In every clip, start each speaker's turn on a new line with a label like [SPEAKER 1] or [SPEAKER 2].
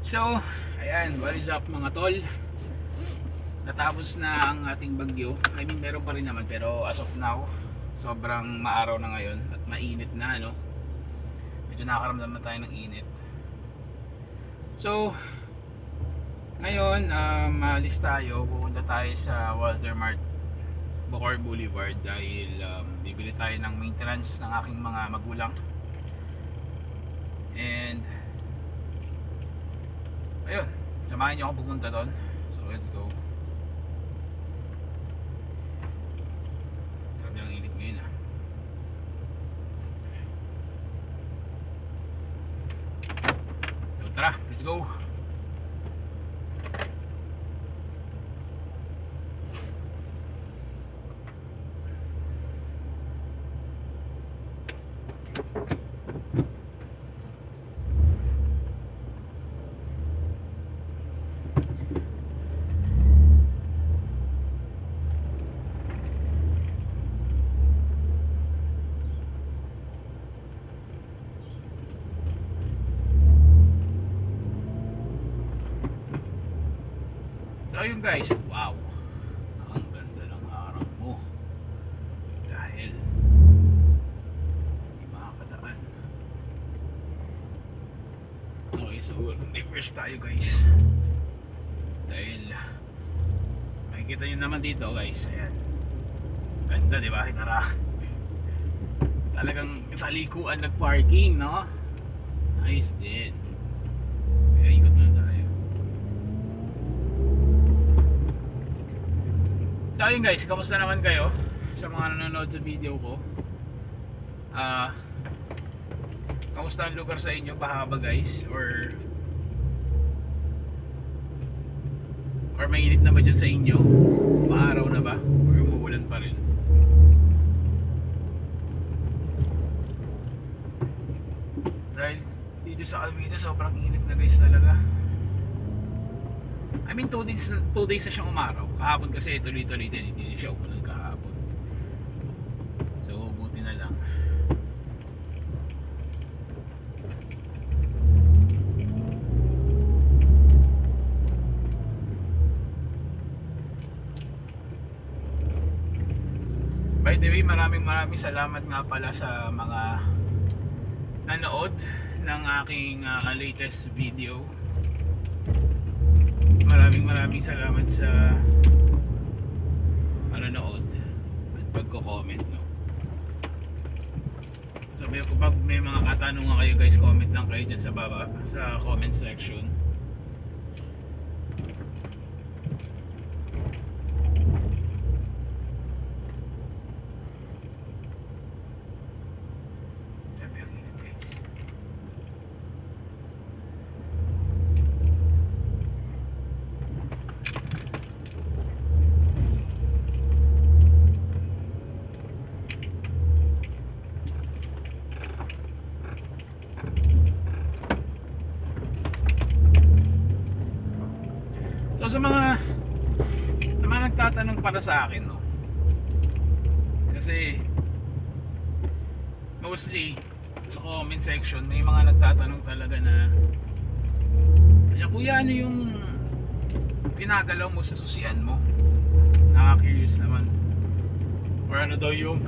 [SPEAKER 1] So, ayan, what is up mga tol? Natapos na ang ating bagyo. I mean, meron pa rin naman, pero as of now, sobrang maaraw na ngayon at mainit na, no? Medyo nakakaramdam na tayo ng init. So, ngayon, maalis tayo. Pupunta tayo sa Walter Mart Bacoor Boulevard dahil bibili tayo ng maintenance ng aking mga magulang. And ayun, samahan niyo ako pupunta doon. So let's go. Grabe ang init ngayon ah. So tara, let's go. So ayun guys, wow, ang ganda ng araw mo dahil hindi makakadaan. Okay, so reverse tayo guys dahil makikita nyo naman dito guys. Ayan, ganda diba? Tara, talagang sa likuan nag-parking, no? Nice din. Kaya ikot na tayo. So ayun guys, kamusta naman kayo sa mga nanonood sa video ko? Kamusta ang lugar sa inyo? Baha ba guys? Or mainit na ba dyan sa inyo? Maaraw na ba? Or umuulan pa rin? Dahil dito sa Almeida sobrang init na guys talaga. I mean 2 days na siyang umaraw. Kahapon kasi tuloy-tuloy din, hindi siya umulan kahapon. So buti na lang. By the way, maraming salamat nga pala sa mga nanood ng aking latest video. Maraming salamat sa panonood at pagko-comment, no? Sabi ko, pag may mga katanungan kayo guys, comment lang kayo dyan sa baba sa comment section. So sa mga nagtatanong para sa akin, no? Kasi mostly sa comment section may mga nagtatanong talaga na, kuya, ano yung pinagalaw mo sa susian mo? Nakaka-curious naman. Or ano daw yung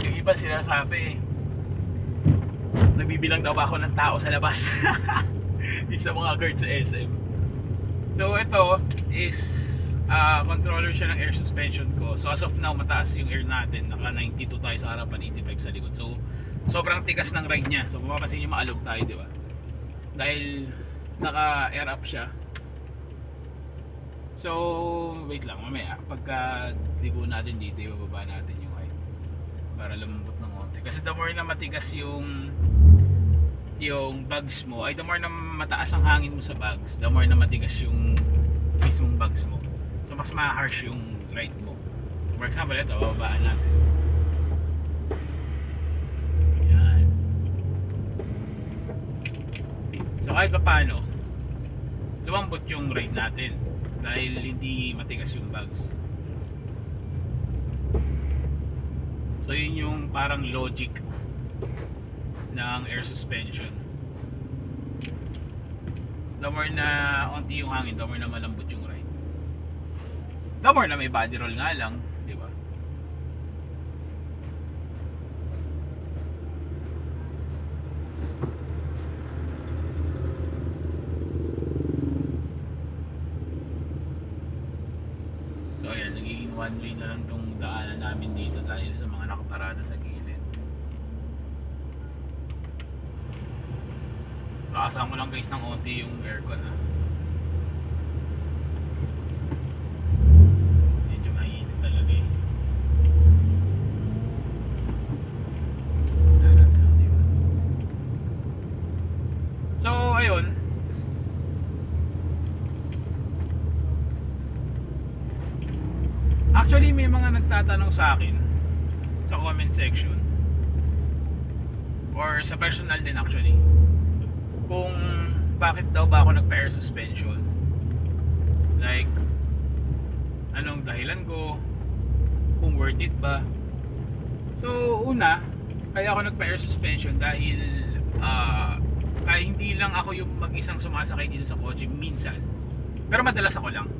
[SPEAKER 1] iba sinasabi, nagbibilang daw ba ako ng tao sa labas? Isa mga guard sa SM. So ito is controller siya ng air suspension ko. So as of now, mataas yung air natin. Naka 92 tayo sa harapan, 85 sa likod. So sobrang tigas ng ride niya. So mapapansin nyo, maalog tayo, di ba? Dahil naka air up siya. So wait lang, mamaya pagka ligo natin dito, ibababa natin yung height para lumambot ng konti. Kasi the more na matigas yung bags mo, ay the more na mataas ang hangin mo sa bags, the more na matigas yung mismong bags mo. So mas ma-harsh yung ride mo. For example, ito, babaan natin. Yan. So kahit pa paano, lumambot yung ride natin dahil hindi matigas yung bags. So yun yung parang logic ng air suspension. the more na onti yung hangin, the more na malambot yung ride. The more na may body roll nga lang, di ba? So ayan, nagiging one way na lang tong daanan namin dito dahil sa mga nakaparada sa gilid. Lakasan ko lang guys ng onti yung aircon ha. Medyo mainit talaga eh. So ayun. Actually may mga nagtatanong sa akin sa comment section or sa personal din actually kung bakit daw ba ako nagpa-air suspension, like anong dahilan ko, kung worth it ba. So una, kaya ako nagpa-air suspension dahil kaya hindi lang ako yung mag-isang sumasakay dito sa kotse minsan, pero madalas ako lang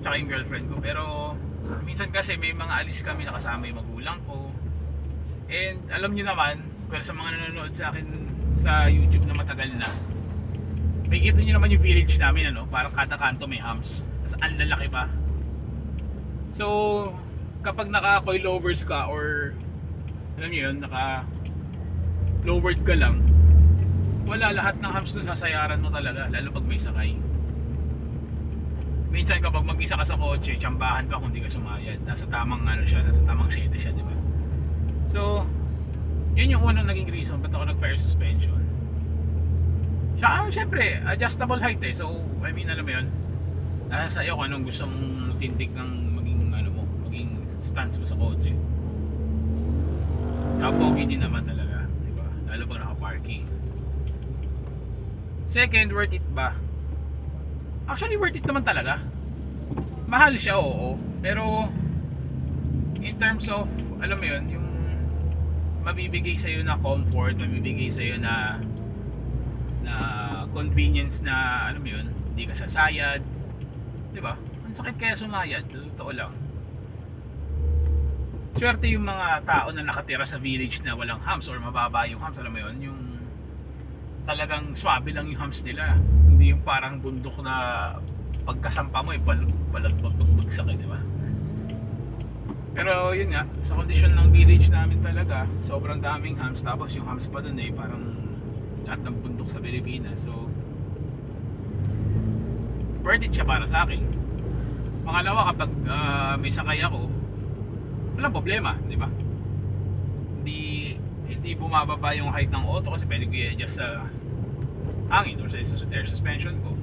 [SPEAKER 1] tsaka yung girlfriend ko. Pero minsan kasi may mga alis kami na kasama yung magulang ko, and alam nyo naman, well, sa mga nanonood sa akin sa YouTube na matagal na, makikita nyo naman yung village namin, ano, parang kada kanto may hams, tas ang lalaki pa. So kapag naka coilovers ka or alam nyo yun, naka lowered ka lang, wala, lahat ng hams na sasayaran mo talaga, lalo pag may sakay. Minsan kapag mag-isa ka sa kotse, tsambahan ka kung di ka sumayad. Nasa tamang ano siya, nasa tamang 7 siya, di ba? So yun yung unang naging reason ba't ako nagpa-air suspension. Siyempre, adjustable height eh. So, I mean, alam mo yun, nasa iyo kung anong gusto mong tindig ng maging, ano mo, maging stance mo sa kotse. Tsaka pogi din naman talaga, di ba? Lalo pag naka-parking. Second, worth it ba? Actually, worth it naman talaga. Mahal siya, oo. Pero, in terms of, alam mo yun, yung mabibigay sa'yo na comfort, mabibigay sa'yo na convenience na, alam mo yun, hindi ka sasayad, di ba? Ang sakit kaya sumayad, totoo lang. Swerte yung mga tao na nakatira sa village na walang hams or mababa yung hams, alam mo yun, yung talagang swabe lang yung hams nila, hindi yung parang bundok na pagkasampa mo balagbag-bagsak eh, di ba? Pero yun nga, sa kondisyon ng village namin talaga, sobrang daming hams, tapos yung hams pa dun eh parang lahat ng bundok sa Pilipinas. So worth it siya para sa akin. Pangalawa, kapag may sakay ako, walang problema, di ba? Hindi bumababa yung height ng auto kasi pwede ko i-adjust sa hangin or sa air suspension ko.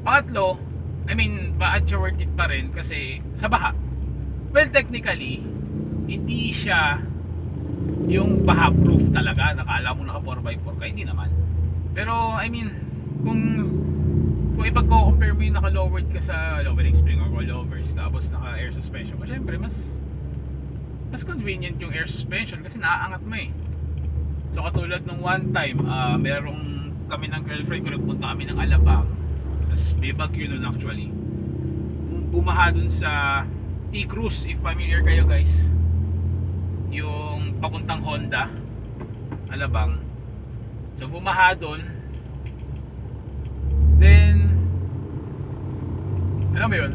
[SPEAKER 1] Pangatlo, I mean, bakit siya worth it pa rin? Kasi sa baha, well, technically hindi siya yung baha proof talaga, nakala mo naka 4x4 ka, hindi naman. Pero I mean, kung ipagko-compare mo yung naka-lowered ka sa lowering spring or coilovers tapos naka-air suspension ka, syempre mas convenient yung air suspension kasi naaangat mo eh. So katulad nung one time, merong kami ng girlfriend ko, nagpunta kami ng Alabang, tapos may bagyo nun actually. Bumaha dun sa T-Cruise, if familiar kayo guys, yung papuntang Honda Alabang. So bumaha dun, then alam mo yun,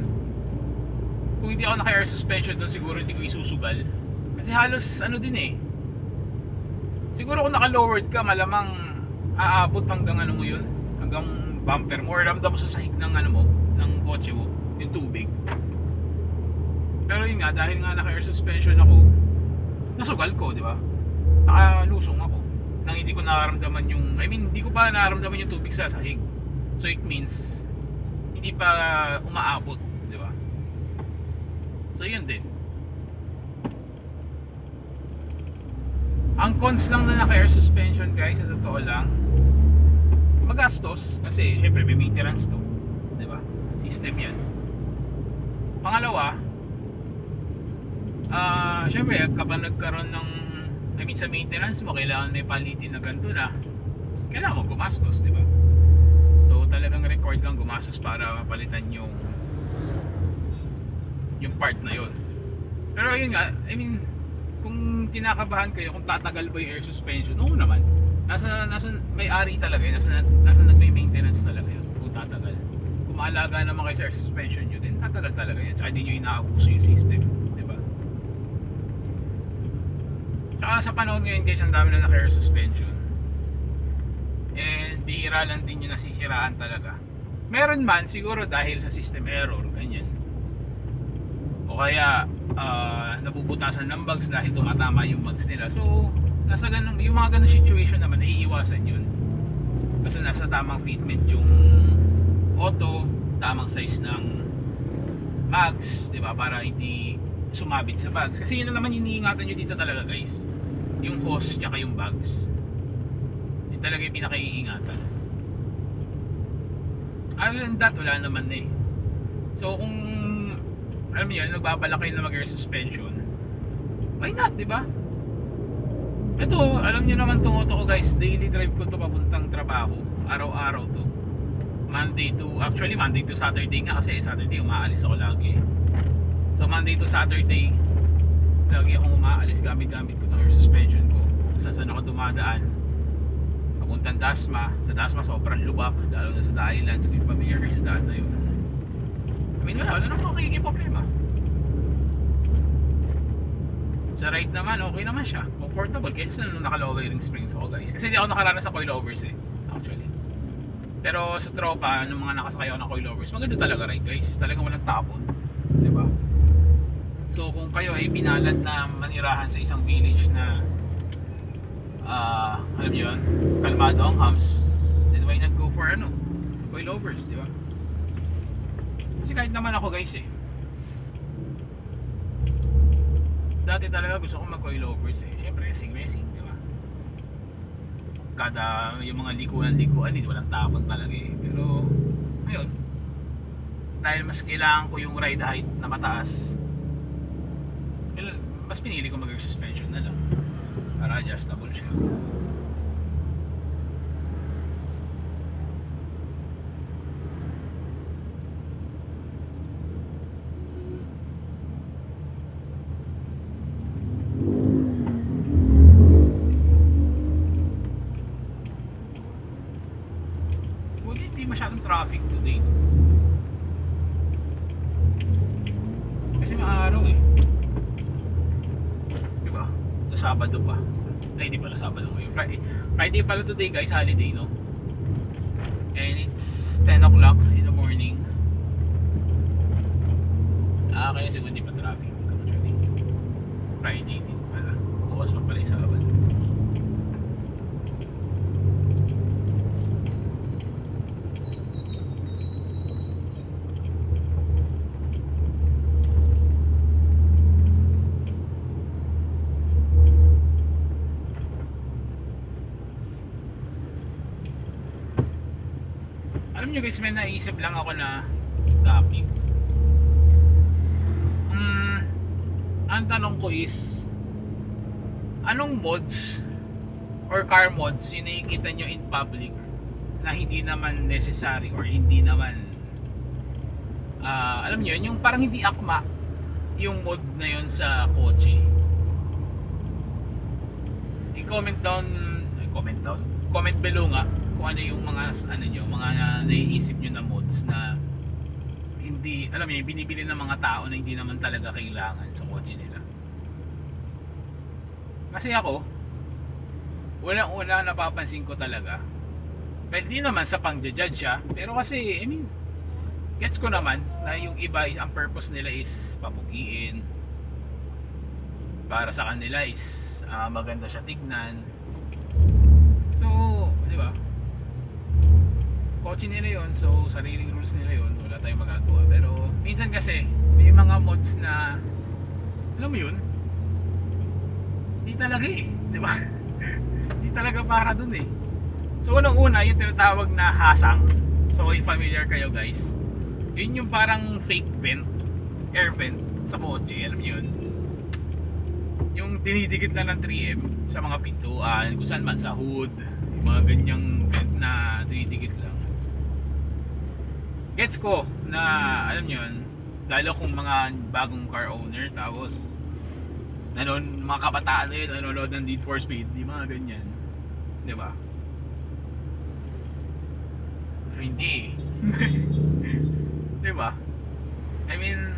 [SPEAKER 1] kung hindi ako naka-air suspension dun, siguro hindi ko isusugal kasi halos ano din eh. Siguro kung naka-lowered ka, malamang aabot hanggang ano mo yun, hanggang bumper mo or ramdam mo sa sahig ng ano mo, ng kotse mo, yung tubig. Pero yun nga, dahil nga naka-air suspension ako, nasugal ko, di ba? Nakalusong ako nang hindi ko nararamdaman yung, I mean, hindi ko pa nararamdaman yung tubig sa sahig. So it means hindi pa umaabot, di ba? So yun din. Ang cons lang na naka-air suspension guys, sa totoo lang, magastos kasi syempre may maintenance to, di ba? System yan. Pangalawa, syempre kapag nagkaroon ng, I mean sa maintenance mo, kailangan may palitin na ganito na, kailangan mo gumastos, di ba? So talagang record kang gumastos para mapalitan yung part na yon. Pero yun nga, I mean, kung kinakabahan kayo kung tatagal ba yung air suspension, oo naman. Nasa may-ari talaga yun, nasa nagme-maintenance talaga yun kung tatagal. Kung maalaga naman kayo sa air suspension nyo, din tatagal talaga yun. Tsaka hindi nyo inaabuso yung system, di ba? Tsaka sa panahon ngayon guys, ang dami na naka-air suspension. And bihira lang din yung nasisiraan talaga. Meron man siguro dahil sa system error, ganyan. O kaya nabubutasan ng bugs dahil tumatama yung bugs nila. So nasa ganun, yung mga ganung situation naman naiiwasan yun. Kasi nasa tamang fitment yung auto, tamang size ng bags, di ba? Para hindi sumabit sa bags. Kasi yun na naman iniingatan nyo dito talaga guys. Yung hose tsaka yung bags. Yun talaga yung pinaka-iingatan. Other than that, wala naman eh. So kung alam niyo, nagbabala kayo na mag-air suspension, why not, di ba? Ito, alam niyo naman itong auto ko guys, daily drive ko to papuntang trabaho, araw-araw to. Monday to Saturday nga kasi Saturday umaalis ako lagi. So Monday to Saturday, lagi akong umaalis, gamit-gamit ko itong air suspension ko. Saan ako dumadaan, papuntang Dasma. Sa Dasma sobrang lubak, lalo na sa Highlands, kung familiar kayo sa daan na yun. I mean, wala namang makikita problema. Sa ride naman, okay naman siya. Comfortable. Kasi nung naka-lowering springs ako guys. Kasi di ako nakaranas sa coilovers actually. Pero sa tropa, nung mga nakasakay ako ng coilovers, maganda talaga ride guys. Talagang walang tapon. Diba? So kung kayo ay pinalad na manirahan sa isang village na alam niyo yun, kalmado ang hams, then why not go for coilovers, diba? Kasi kahit naman ako guys dati talaga gusto ko mag-coilovers syempre racing, di ba? Kada yung mga likuan hindi walang tapon talaga pero ayun, dahil mas kailangan ko yung ride height na mataas, mas pinili ko mag-air suspension na lang para adjustable siya. Masyadong traffic today kasi maaraw diba? Sa Sabado pa, ay hindi pala Sabado ngayon, Friday pala today guys, holiday no, and it's 10 o'clock in the morning. Kaya siguro hindi pa traffic actually. Friday din pala, bukas pa pala yung Sabado. Alam nyo guys, may naisip lang ako na topic. Ang tanong ko is, anong mods or car mods yung nakikita nyo in public na hindi naman necessary or hindi naman alam nyo yun, yung parang hindi akma yung mod na yun sa kotse. Comment below nga kung ano yung mga mga naiisip nyo na mods na hindi, alam niyo, binibili ng mga tao na hindi naman talaga kailangan sa kotse nila. Kasi ako, wala napapansin ko talaga. Pwede naman sa pang-judge siya, pero kasi, I mean, gets ko naman na yung iba, ang purpose nila is papugiin. Para sa kanila is maganda siya tignan. So, di ba? Kotse nila yun, so sariling rules nila yun, wala tayong magagawa. Pero minsan kasi may mga mods na alam mo yun, hindi talaga di ba? Hindi talaga para dun So unang-una yung tinatawag na hasang. So if familiar kayo guys, yun yung parang fake vent, air vent sa kotse, alam mo yun? Yung dinidikit lang ng 3M sa mga pintuan, kung saan man, sa hood, yung mga ganyang vent na dinidikit lang. Gets ko na, alam nyo yun, lalo kung mga bagong car owner, tapos mga kabataan na yun, nanonood ng Need for Speed, di mga ganyan, di ba? Pero hindi di ba? I mean,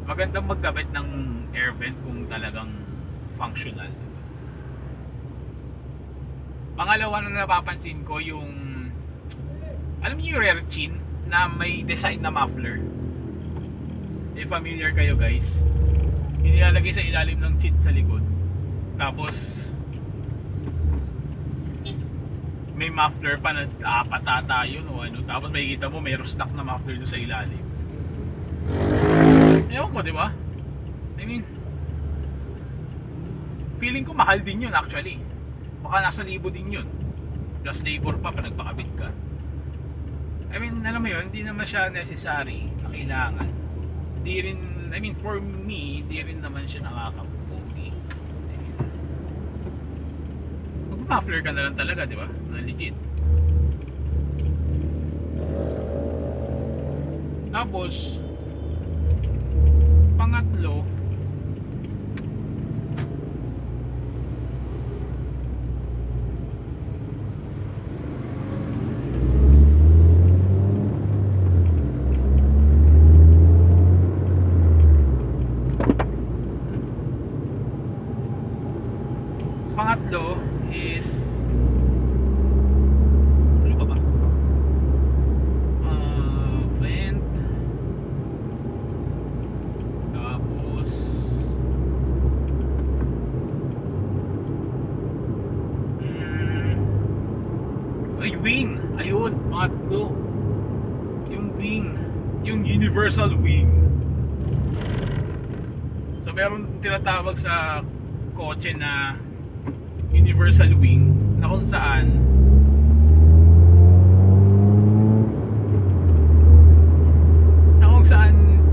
[SPEAKER 1] magandang magkabit ng air vent kung talagang functional, diba? Pangalawa na napapansin ko yung, alam niyo yung rear chin na may design na muffler. If familiar kayo guys, inilalagay sa ilalim ng chin sa likod, tapos may muffler pa na patata yun o ano, tapos makikita mo may stock na muffler doon sa ilalim. Ewan ko, di ba? I mean, feeling ko mahal din yun actually. Baka nasa libo din yun. Plus labor pa nagpakabit ka. I mean, alam mo yun, hindi naman siya necessary na kailangan. Hindi rin, I mean, for me, hindi rin naman siya nakakapugi. I mean, mag-muffler ka na lang talaga, di ba? Na legit. Tapos, pangatlo, is ano ba ba? Vent. Tapos ay, wing. Ayun, pangatlo. Yung wing. Yung universal wing. So meron tinatawag sa kotse na universal wing na kung saan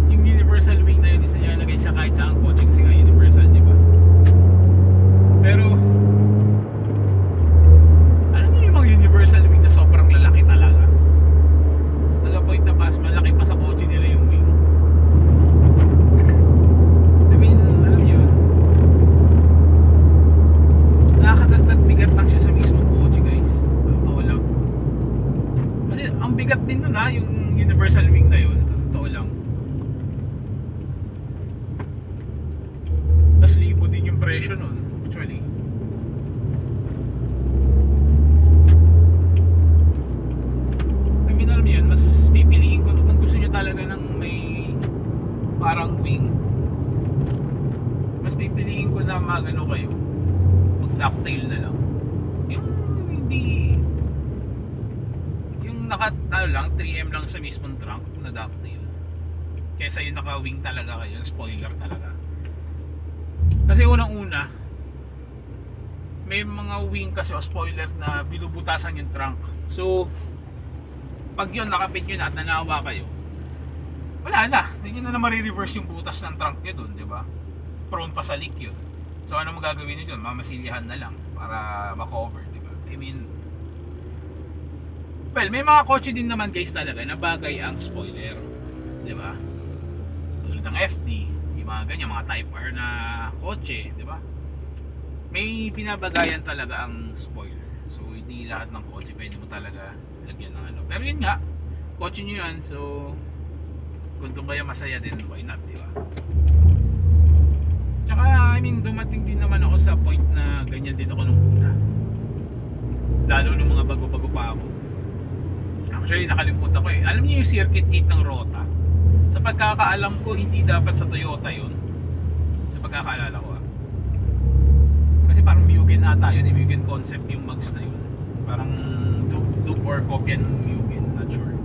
[SPEAKER 1] yung universal wing na yun is nilalagay sa kahit saan kotse kasi nga universal, di ba? Pero alam niyo yung mga universal wing na sobrang lalaki talaga, to the point na mas malaki pa sa kotse nila yung wing. I mean, alam niyo, nakakadagdag bigat lang siya sa mismong kotse guys. Totoo lang. Kasi ang bigat din nun ha, yung universal wing na yun. Totoo lang. Tapos libo din yung presyo nun actually. I mean, alam yun, mas pipiliin ko kung gusto nyo talaga ng may parang wing, mas pipiliin ko na magano kayo, ducktail na lang. Yung hindi, yung ano lang, 3M lang sa mismong trunk na ducktail, kesa yung naka-wing talaga kayo, yung spoiler talaga. Kasi unang-una, may mga wing kasi o spoiler na binubutasan yung trunk. So pag yun nakapit nyo na at nanawa kayo, wala na, hindi nyo na marireverse yung butas ng trunk nyo dun, di ba? Prone pa sa leak yun. So ano magagawin nyo dun? Mamasilyahan na lang para makover, di ba? I mean, well, may mga kotse din naman guys talaga na bagay ang spoiler, di ba? Tulad ng FD, yung mga ganyan, mga Type R na kotse, di ba? May pinabagayan talaga ang spoiler. So hindi lahat ng kotse pwede mo talaga lagyan ng ano. Pero yun nga, kotse nyo yan, so kung doon kayo masaya din, why not, di ba? Tsaka, I mean, dumating din naman ako sa point na ganyan din ako nung una. Lalo nung mga bago-bago pa ako. Actually, nakalimutan ko eh. Alam niyo yung circuit 8 ng Rota? Sa pagkakaalam ko, hindi dapat sa Toyota yun. Sa pagkakaalala ko kasi parang Mugen ata yun, Mugen concept yung mags na yun. Parang dupe or kopya ng Mugen, not sure.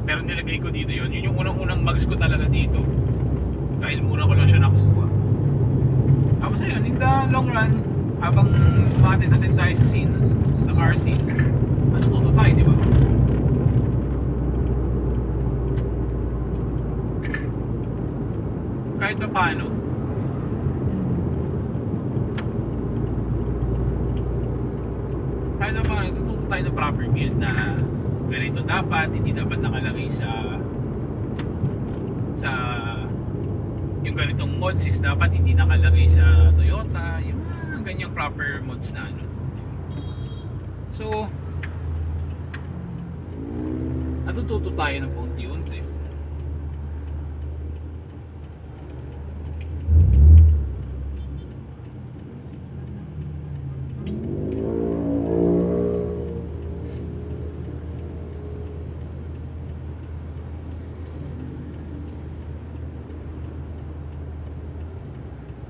[SPEAKER 1] Pero nilagay ko dito yun. Yun yung unang-unang mags ko talaga dito. Dahil mura ko lang siya nakuha. Tapos ayun, in the long run, habang umatid natin tayo sa scene, sa car scene, matututo tayo, di ba? Kahit na paano, Ano parang tututo tayo ng proper build na ganito dapat, hindi dapat nakalagay sa yung ganitong mods is dapat hindi nakalagay sa Toyota, yung mga ganyang proper mods na ano. So natututo tayo ng paunti-unti.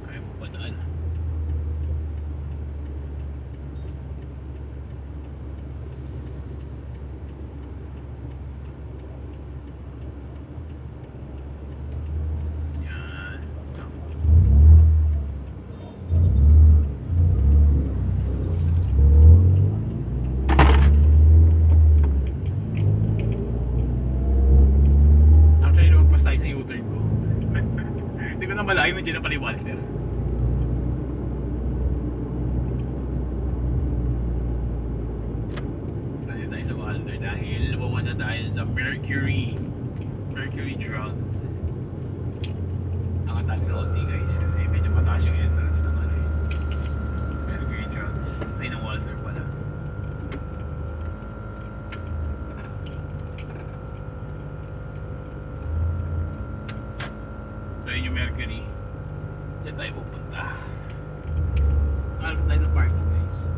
[SPEAKER 1] Kaya mo padaan. Yan. Actually, lumagpas tayo sa U-turn ko. Hindi ko na malayo, nandiyan na pala yung Walter. So, dito tayo sa Walter dahil lumawan na tayo sa Mercury Drugs. Nakatag na OT guys kasi medyo mataas yung entrance ng ano eh. Mercury Drugs. Ay, ng Walter pala. So, yun yung Mercury. Diyan tayo pupunta. Alam tayo ng parking guys.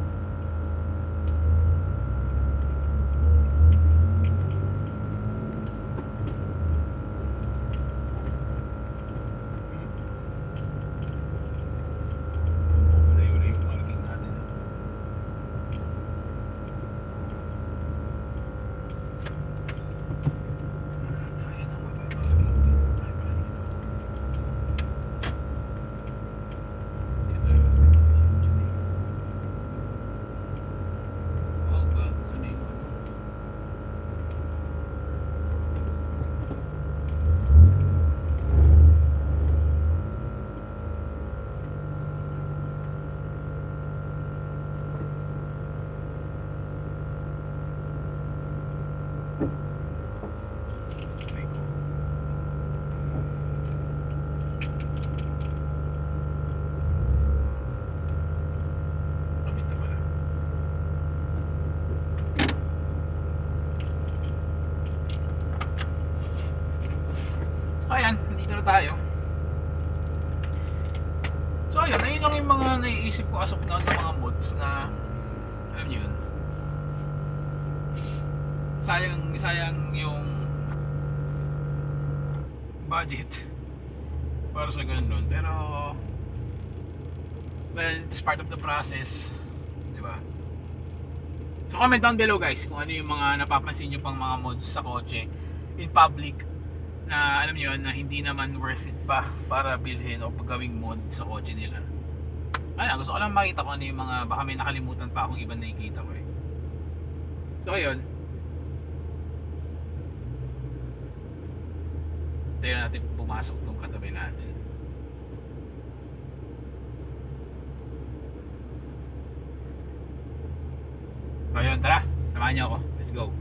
[SPEAKER 1] Malayo-layo yung parking natin. Tayo na mapaparking. Tayo pala dito. Dito yun. Oh, bago ano yung ano. Ay ko. Sabit na pala. Ayan, nandito na tayo. So ayun, ayun lang yung mga naiisip ko as of now ng mga mods na alam niyo yun. Sayang yung budget para sa ganun. Pero well, it's part of the process, di ba? So comment down below guys kung ano yung mga napapansin nyo pang mga mods sa kotse in public na alam nyo yun, na hindi naman worth it pa para bilhin o paggawing mod sa kotse nila. Ayun, gusto ko lang makita kung ano yung mga, baka may nakalimutan pa akong ibang nakikita ko eh. So ayun, tayo natin pumasok tong katabi natin. So ayun, tara, samahan niyo ako, let's go.